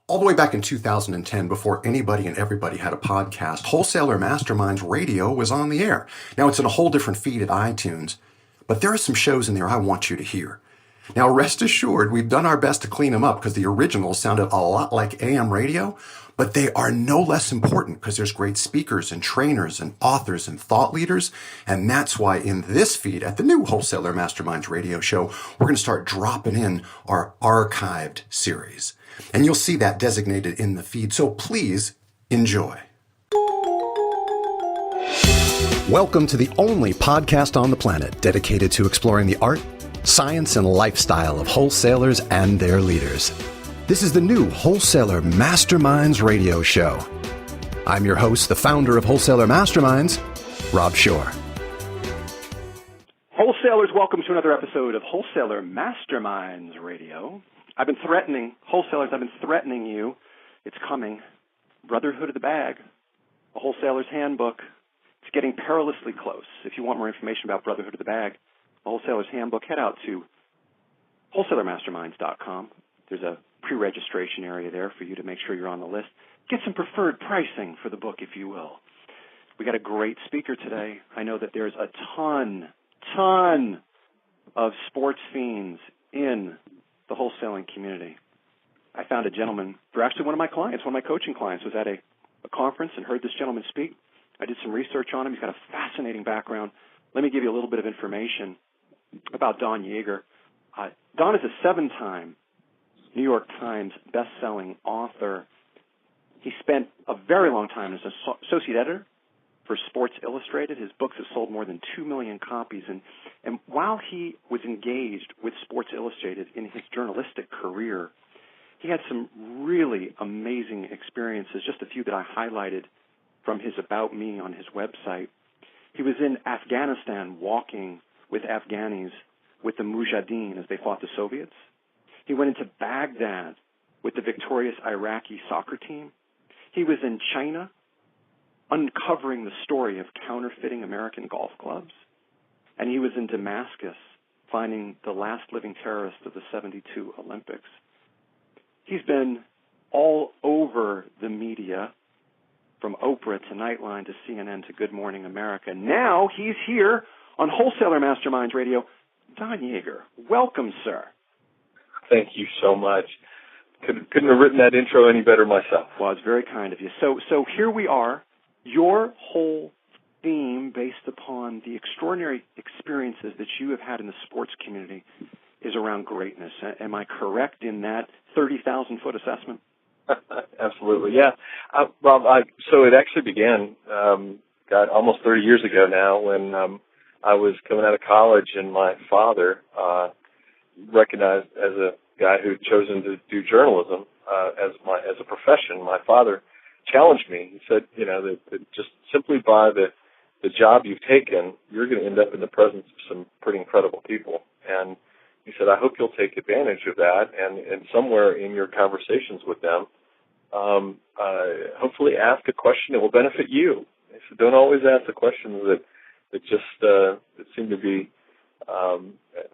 All the way back in 2010, before anybody and everybody had a podcast, Wholesaler Masterminds Radio was on the air. Now it's in a whole different feed at iTunes, but there are some shows in there I want you to hear. Now rest assured, we've done our best to clean them up because the originals sounded a lot like AM radio, but they are no less important because there's great speakers and trainers and authors and thought leaders. And that's why in this feed at the new Wholesaler Masterminds Radio show, we're going to start dropping in our archived series. And you'll see that designated in the feed, so please enjoy. Welcome to the only podcast on the planet dedicated to exploring the art, science, and lifestyle of wholesalers and their leaders. This is the new Wholesaler Masterminds Radio Show. I'm your host, the founder of Wholesaler Masterminds, Rob Shore. Wholesalers, welcome to another episode of Wholesaler Masterminds Radio. I've been threatening you. It's coming. Brotherhood of the Bag, a wholesaler's handbook. It's getting perilously close. If you want more information about Brotherhood of the Bag, a wholesaler's handbook, head out to wholesalermasterminds.com. There's a pre-registration area there for you to make sure you're on the list. Get some preferred pricing for the book, if you will. We got a great speaker today. I know that there's a ton of sports fiends in the wholesaling community. I found a gentleman, actually one of my clients, one of my coaching clients, was at a conference and heard this gentleman speak. I did some research on him. He's got a fascinating background. Let me give you a little bit of information about Don Yaeger. Don is a 7-time New York Times best-selling author. He spent a very long time as an associate editor for Sports Illustrated. His books have sold more than 2 million copies. And while he was engaged with Sports Illustrated in his journalistic career, he had some really amazing experiences, just a few that I highlighted from his About Me on his website. He was in Afghanistan walking with Afghanis with the Mujahideen as they fought the Soviets. He went into Baghdad with the victorious Iraqi soccer team. He was in China uncovering the story of counterfeiting American golf clubs. And he was in Damascus finding the last living terrorist of the 72 Olympics. He's been all over the media, from Oprah to Nightline to CNN to Good Morning America. Now he's here on Wholesaler Masterminds Radio. Don Yaeger, welcome, sir. Thank you so much. Couldn't have written that intro any better myself. Well, it's very kind of you. So here we are. Your whole theme, based upon the extraordinary experiences that you have had in the sports community, is around greatness. Am I correct in that 30,000-foot assessment? Absolutely, yeah. Rob, so it actually began, almost 30 years ago now, when I was coming out of college, and my father, recognized as a guy who'd chosen to do journalism as a profession, my father challenged me. He said, that just simply by the job you've taken, you're going to end up in the presence of some pretty incredible people. And he said, I hope you'll take advantage of that, and somewhere in your conversations with them, hopefully ask a question that will benefit you. He said, don't always ask the questions that seem to be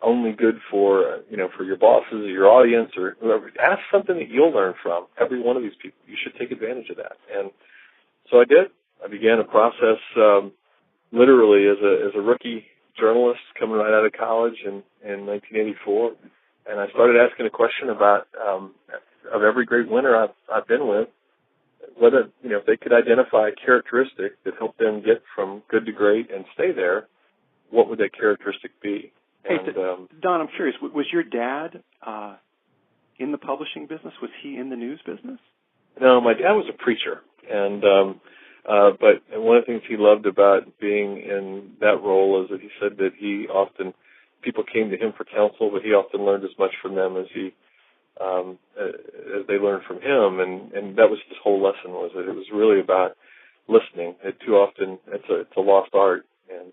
only good for your bosses or your audience or whoever. Ask something that you'll learn from every one of these people. You should take advantage of that. And so I did. I began a process literally as a rookie journalist coming right out of college in 1984, and I started asking a question about of every great winner I've been with, whether if they could identify a characteristic that helped them get from good to great and stay there, what would that characteristic be? Hey, Don, I'm curious. Was your dad in the publishing business? Was he in the news business? No, my dad was a preacher, and but one of the things he loved about being in that role is that he said that people came to him for counsel, but he often learned as much from them as they learned from him, and that was his whole lesson, was that it was really about listening. Too often it's a lost art, and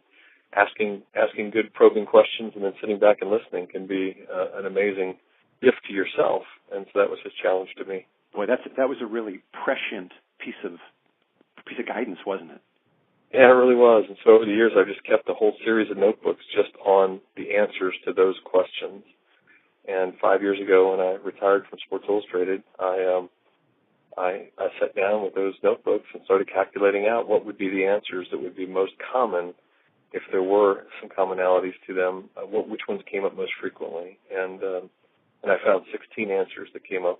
asking good probing questions and then sitting back and listening can be an amazing gift to yourself, and so that was his challenge to me. Boy, that was a really prescient piece of guidance, wasn't it? Yeah, it really was. And so over the years, I've just kept a whole series of notebooks just on the answers to those questions. And 5 years ago, when I retired from Sports Illustrated, I I sat down with those notebooks and started calculating out what would be the answers that would be most common if there were some commonalities to them, which ones came up most frequently. And I found 16 answers that came up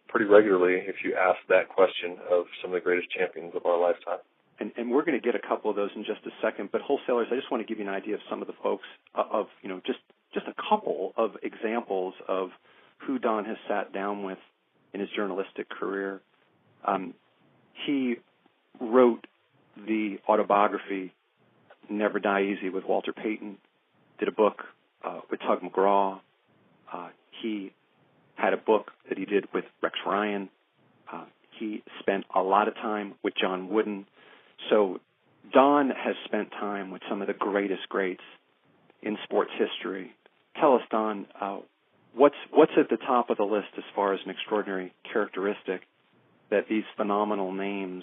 pretty regularly if you ask that question of some of the greatest champions of our lifetime. And we're going to get a couple of those in just a second. But wholesalers, I just want to give you an idea of some of the folks just a couple of examples of who Don has sat down with in his journalistic career. He wrote the autobiography Never Die Easy with Walter Payton, did a book with Tug McGraw. He had a book that he did with Rex Ryan. He spent a lot of time with John Wooden. So Don has spent time with some of the greatest greats in sports history. Tell us, Don, what's at the top of the list as far as an extraordinary characteristic that these phenomenal names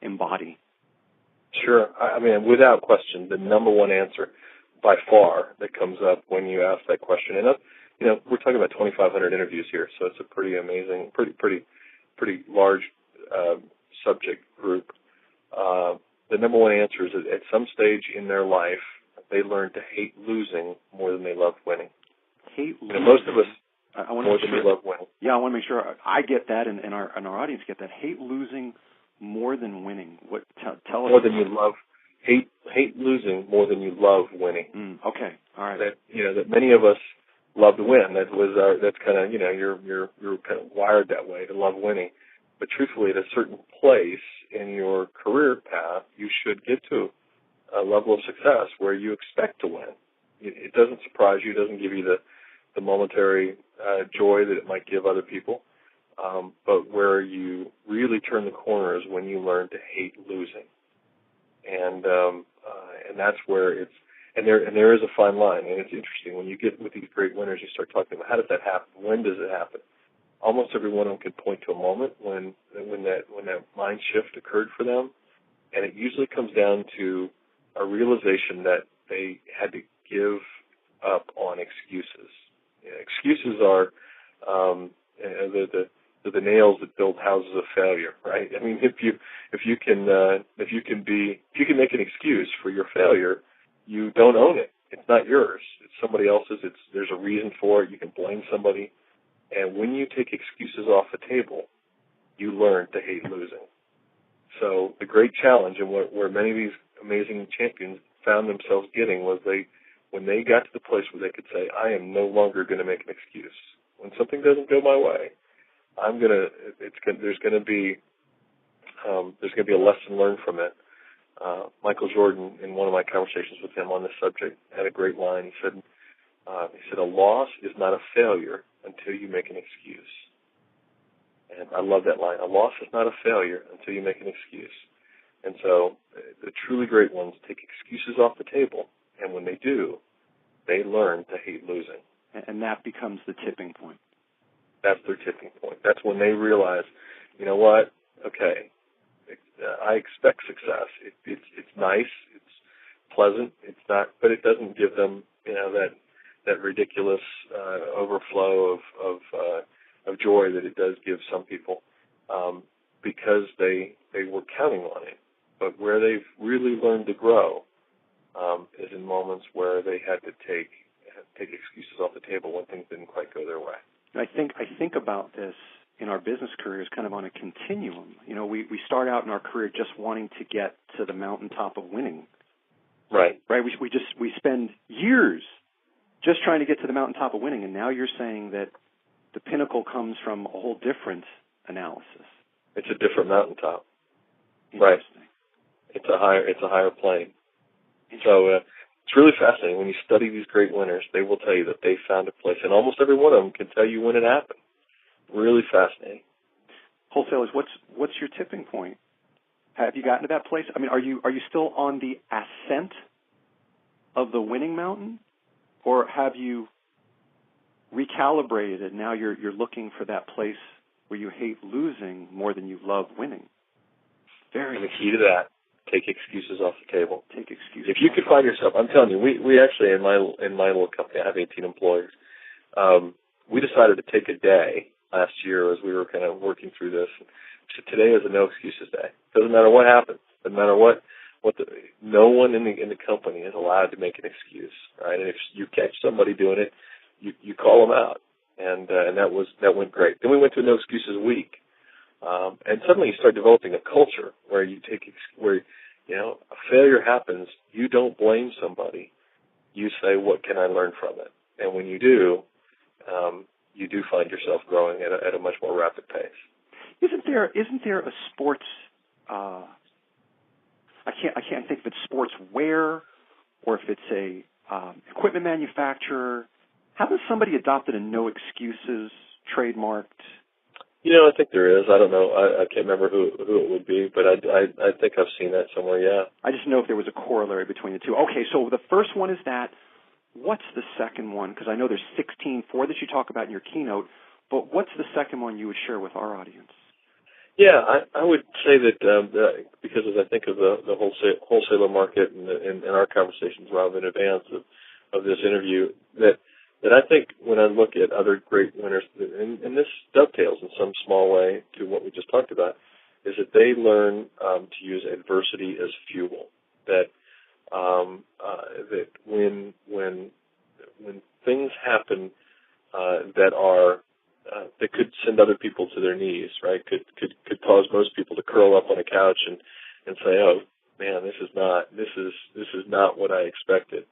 embody? Sure. I mean, without question, the number one answer by far that comes up when you ask that question, and we're talking about 2,500 interviews here, so it's a pretty amazing, pretty large subject group. The number one answer is that at some stage in their life, they learn to hate losing more than they love winning. Hate losing. Most of us more than we love winning. Yeah, I want to make sure I get that, and our audience get that. Hate losing more than winning. What? Tell us. More than you love. Hate losing more than you love winning. Okay. All right. That many of us love to win. That's kind of you're kind of wired that way to love winning. But truthfully, at a certain place in your career path, you should get to a level of success where you expect to win. It doesn't surprise you. It doesn't give you the momentary joy that it might give other people. But where you really turn the corner is when you learn to hate losing. And that's where it's, and there is a fine line. And it's interesting when you get with these great winners, you start talking about how does that happen? When does it happen? Almost every one of them can point to a moment when that mind shift occurred for them, and it usually comes down to a realization that they had to give up on excuses. Excuses are the nails that build houses of failure, right? I mean, if you can make an excuse for your failure, you don't own it. It's not yours. It's somebody else's. There's a reason for it. You can blame somebody. And when you take excuses off the table, you learn to hate losing. So the great challenge, and where many of these amazing champions found themselves getting, was when they got to the place where they could say, I am no longer going to make an excuse. When something doesn't go my way, there's going to be a lesson learned from it. Michael Jordan, in one of my conversations with him on this subject, had a great line. He said, a loss is not a failure until you make an excuse. And I love that line. A loss is not a failure until you make an excuse. And so the truly great ones take excuses off the table, and when they do, they learn to hate losing. And that becomes the tipping point. That's their tipping point. That's when they realize, you know what, okay, I expect success. It's nice, it's pleasant, it's not, but it doesn't give them, that ridiculous overflow of joy that it does give some people, because they were counting on it. But where they've really learned to grow is in moments where they had to take excuses off the table when things didn't quite go their way. I think about this in our business careers kind of on a continuum. We start out in our career just wanting to get to the mountaintop of winning. Right. Right. We spend years just trying to get to the mountaintop of winning, and now you're saying that the pinnacle comes from a whole different analysis. It's a different mountaintop. Interesting. Right. It's a higher plane. So it's really fascinating. When you study these great winners, they will tell you that they found a place, and almost every one of them can tell you when it happened. Really fascinating. Wholesalers, what's your tipping point? Have you gotten to that place? I mean, are you still on the ascent of the winning mountain, or have you recalibrated it? Now you're looking for that place where you hate losing more than you love winning. And the key to that, take excuses off the table. Take excuses. If you could find yourself, I'm telling you, we actually in my little company, I have 18 employees. We decided to take a day last year as we were kind of working through this. So today is a no excuses day. Doesn't matter what happens. Doesn't matter no one in the company is allowed to make an excuse, right? And if you catch somebody doing it, you call them out, and that went great. Then we went to a no excuses week, and suddenly you start developing a culture where a failure happens, you don't blame somebody. You say, what can I learn from it? And when you do, you do find yourself growing at a much more rapid pace. Isn't there a sports? I can't think if it's sportswear or if it's a equipment manufacturer. Haven't somebody adopted a no excuses trademarked? I think there is. I don't know. I can't remember who it would be, but I think I've seen that somewhere. Yeah. I just know if there was a corollary between the two. Okay, so the first one is that. What's the second one? Because I know there's 4 that you talk about in your keynote, but what's the second one you would share with our audience? Yeah, I would say that because as I think of the wholesaler market and our conversations, Rob, in advance of this interview, that I think when I look at other great winners, and this dovetails in some small way to what we just talked about, is that they learn to use adversity as fuel. That when things happen that could send other people to their knees, right? Could cause most people to curl up on a couch and say, "Oh man, this is not what I expected."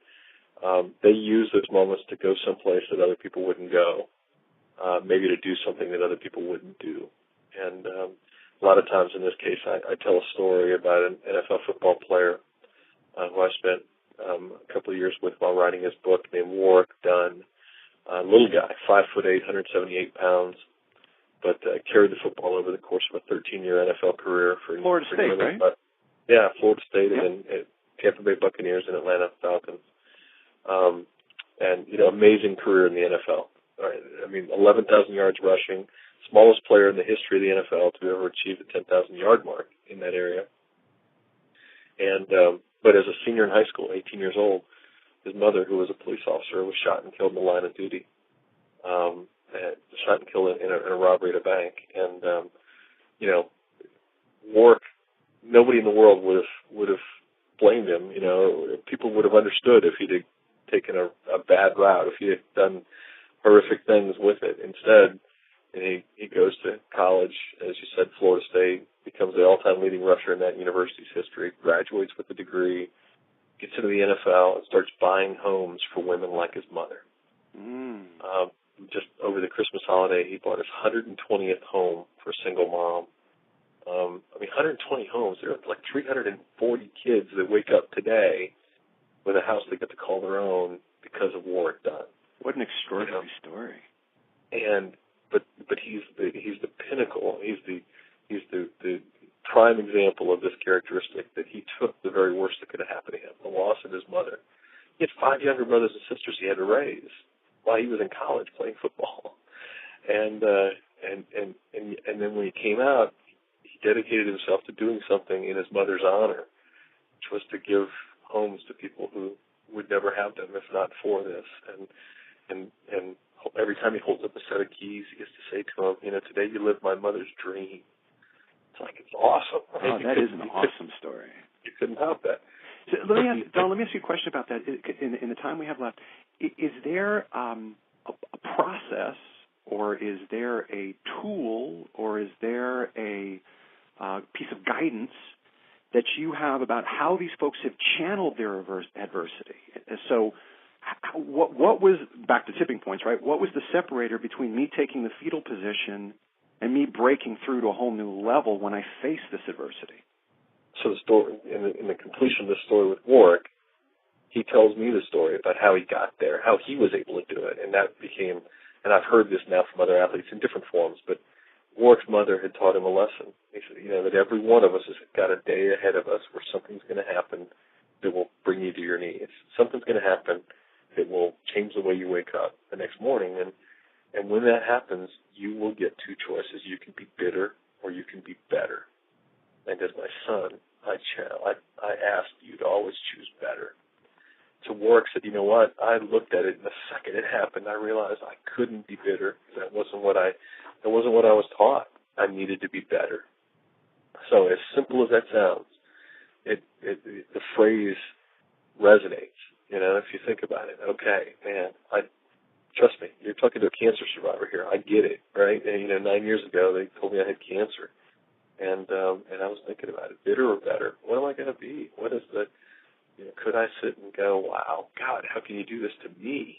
They use those moments to go someplace that other people wouldn't go, maybe to do something that other people wouldn't do. And a lot of times in this case, I tell a story about an NFL football player who I spent a couple of years with while writing his book, named Warwick Dunn. Little guy, 5'8", 178 pounds, but carried the football over the course of a 13-year NFL career for Florida State, right? Yeah, Florida State and Tampa Bay Buccaneers and Atlanta Falcons. And amazing career in the NFL. Right? I mean, 11,000 yards rushing, smallest player in the history of the NFL to ever achieve the 10,000-yard mark in that area. And but as a senior in high school, 18 years old, his mother, who was a police officer, was shot and killed in the line of duty. Shot and killed in a robbery at a bank. And Warwick, nobody in the world would have blamed him. People would have understood if he'd taken a bad route, if he had done horrific things with it. Instead, he goes to college, as you said, Florida State, becomes the all-time leading rusher in that university's history, graduates with a degree, gets into the NFL, and starts buying homes for women like his mother. Just over the Christmas holiday, he bought his 120th home for a single mom. 120 homes. There are like 340 kids that wake up today with a house they get to call their own because of Warwick Dunn. What an extraordinary story! But he's the pinnacle. He's the prime example of this characteristic, that he took the very worst that could have happened to him, the loss of his mother. He had 5 younger brothers and sisters he had to raise while he was in college playing football, and then when he came out, he dedicated himself to doing something in his mother's honor, which was to give homes to people who would never have them if not for this. And every time he holds up a set of keys, he gets to say to them, today you lived my mother's dream. It's awesome. Oh, that is an awesome story. You couldn't help that. So Don, let me ask you a question about that. In the time we have left, is there a process, or is there a tool, or is there a piece of guidance that you have about how these folks have channeled their adversity? So what was, back to tipping points, right? What was the separator between me taking the fetal position and me breaking through to a whole new level when I faced this adversity? So the story, in the completion of the story with Warwick, he tells me the story about how he got there, how he was able to do it, and that became, and I've heard this now from other athletes in different forms, but Warwick's mother had taught him a lesson. He said, that every one of us has got a day ahead of us where something's going to happen that will bring you to your knees. Something's going to happen that will change the way you wake up the next morning, and when that happens, you will get two choices. You can be bitter or you can be better. And as my son, I asked you to always choose better. So Warwick said, you know what? I looked at it, and the second it happened, I realized I couldn't be bitter. That wasn't what I That wasn't what I was taught. I needed to be better. So as simple as that sounds, the phrase resonates. If you think about it, okay, man, trust me, you're talking to a cancer survivor here. I get it, right? And 9 years ago, they told me I had cancer, and I was thinking about it, bitter or better. What am I going to be? What is the, could I sit and go, wow, God, how can you do this to me?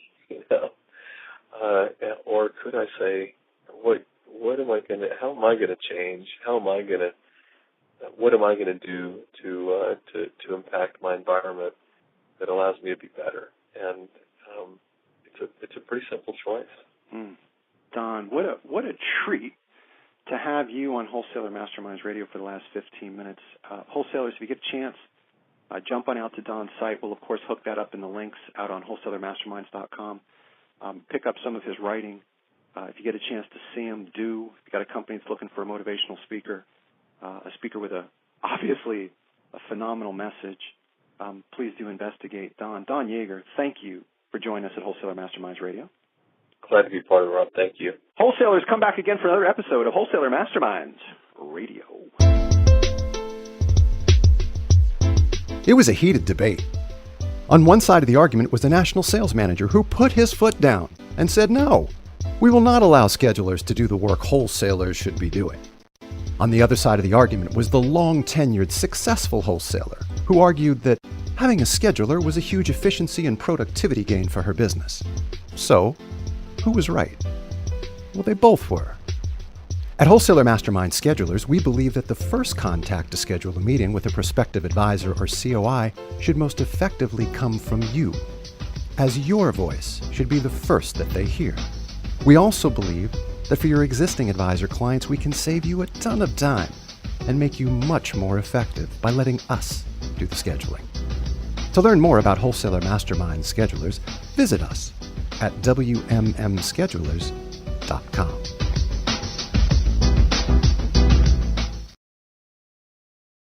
Or could I say, what am I going to? How am I going to change? What am I going to do to impact my environment that allows me to be better? And it's a pretty simple choice. Don, what a treat to have you on Wholesaler Masterminds Radio for the last 15 minutes. Wholesalers, if you get a chance, jump on out to Don's site. We'll, of course, hook that up in the links out on wholesalermasterminds.com. Pick up some of his writing. If you get a chance to see him, do. If you've got a company that's looking for a motivational speaker, a speaker with obviously a phenomenal message, please do investigate Don. Don Yaeger, thank you for joining us at Wholesaler Masterminds Radio. Glad to be part of it, Rob. Thank you. Wholesalers, come back again for another episode of Wholesaler Masterminds Radio. It was a heated debate. On one side of the argument was the national sales manager who put his foot down and said, no, we will not allow schedulers to do the work wholesalers should be doing. On the other side of the argument was the long-tenured, successful wholesaler who argued that having a scheduler was a huge efficiency and productivity gain for her business. So, who was right? Well, they both were. At Wholesaler Mastermind Schedulers, we believe that the first contact to schedule a meeting with a prospective advisor or COI should most effectively come from you, as your voice should be the first that they hear. We also believe that for your existing advisor clients, we can save you a ton of time and make you much more effective by letting us do the scheduling. To learn more about Wholesaler Mastermind Schedulers, visit us at wmmschedulers.com.